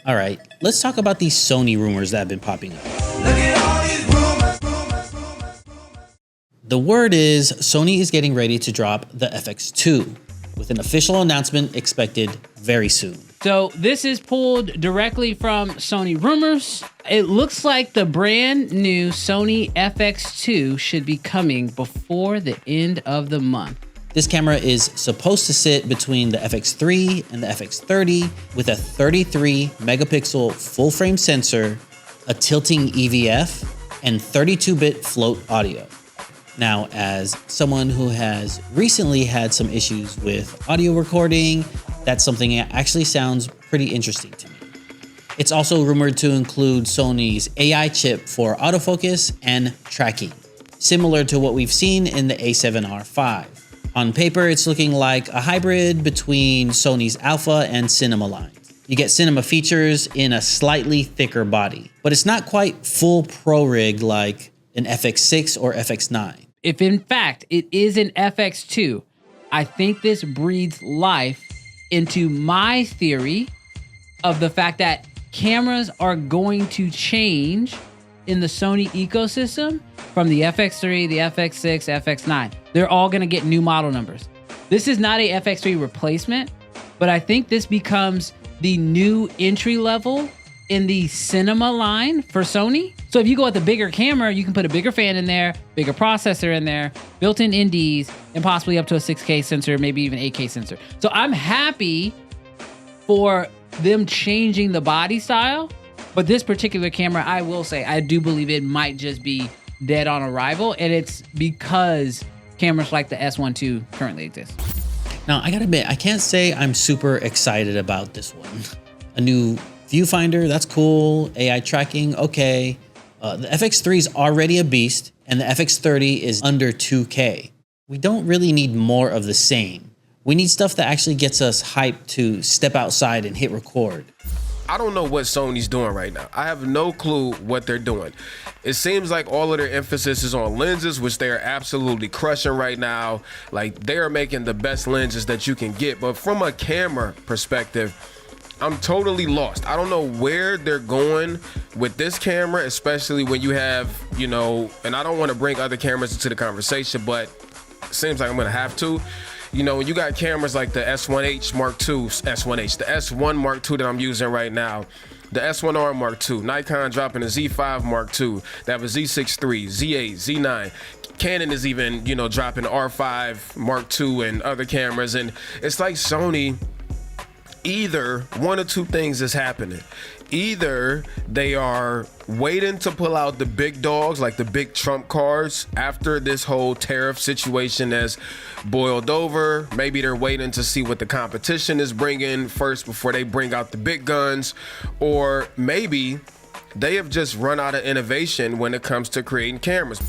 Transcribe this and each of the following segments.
All right, let's talk about these Sony rumors that have been popping up. The word is Sony is getting ready to drop the FX2 with an official announcement expected very soon. So this is pulled directly from Sony rumors. It looks like the brand new Sony FX2 should be coming before the end of the month. This camera is supposed to sit between the FX3 and the FX30 with a 33 megapixel full frame sensor, a tilting EVF, and 32-bit float audio. Now, as someone who has recently had some issues with audio recording, that's something that actually sounds pretty interesting to me. It's also rumored to include Sony's AI chip for autofocus and tracking, similar to what we've seen in the A7R5. On paper, it's looking like a hybrid between Sony's Alpha and Cinema lines. You get cinema features in a slightly thicker body, but it's not quite full pro rig like an FX6 or FX9. If in fact it is an FX2, I think this breathes life into my theory of the fact that cameras are going to change in the Sony ecosystem from the FX3, the FX6, FX9. They're all gonna get new model numbers. This is not a FX3 replacement, but I think this becomes the new entry level in the cinema line for Sony. So if you go with the bigger camera, you can put a bigger fan in there, bigger processor in there, built-in NDs, and possibly up to a 6K sensor, maybe even 8K sensor. So I'm happy for them changing the body style, but this particular camera, I will say, I do believe it might just be dead on arrival, and it's because cameras like the S1 II currently exist. Now, I gotta admit, I can't say I'm super excited about this one. A new viewfinder, that's cool. AI tracking, okay. The FX3 is already a beast, and the FX30 is under 2K. We don't really need more of the same. We need stuff that actually gets us hyped to step outside and hit record. I don't know what Sony's doing right now. I have no clue what they're doing. It seems like all of their emphasis is on lenses, which they are absolutely crushing right now. Like, they are making the best lenses that you can get. But from a camera perspective, I'm totally lost. I don't know where they're going with this camera, especially when you have, you know, and I don't want to bring other cameras into the conversation, but it seems like I'm going to have to. You know, when you got cameras like the S1H Mark II, the S1 Mark II that I'm using right now, the S1R Mark II, Nikon dropping a Z5 Mark II, they have a Z6 III, Z8, Z9. Canon is even, you know, dropping R5 Mark II and other cameras. And it's like Sony, either one or two things is happening. Either they are waiting to pull out the big dogs, like the big trump cards, after this whole tariff situation has boiled over. Maybe they're waiting to see what the competition is bringing first before they bring out the big guns. Or maybe they have just run out of innovation when it comes to creating cameras.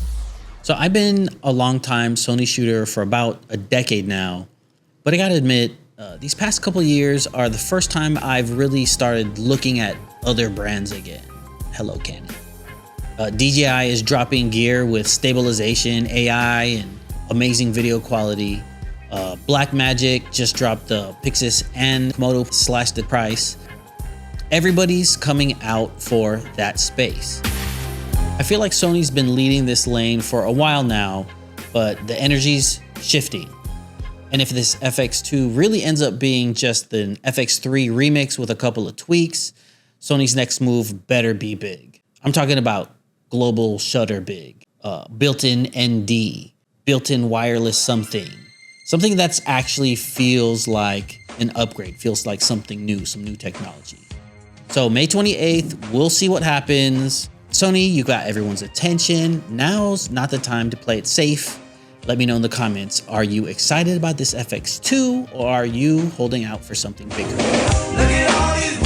So I've been a long time Sony shooter for about a decade now, but I gotta admit, these past couple years are the first time I've really started looking at other brands again. Hello, Canon. DJI is dropping gear with stabilization, AI, and amazing video quality. Blackmagic just dropped the Pixis and Moto slashed the price. Everybody's coming out for that space. I feel like Sony's been leading this lane for a while now, but the energy's shifting. And if this FX2 really ends up being just the FX3 remix with a couple of tweaks, Sony's next move better be big. I'm talking about global shutter big, built-in ND, built-in wireless something that's actually feels like an upgrade, feels like something new, some new technology. So May 28th, we'll see what happens. Sony, you got everyone's attention. Now's not the time to play it safe. Let me know in the comments, are you excited about this FX2 or are you holding out for something bigger? Look at all these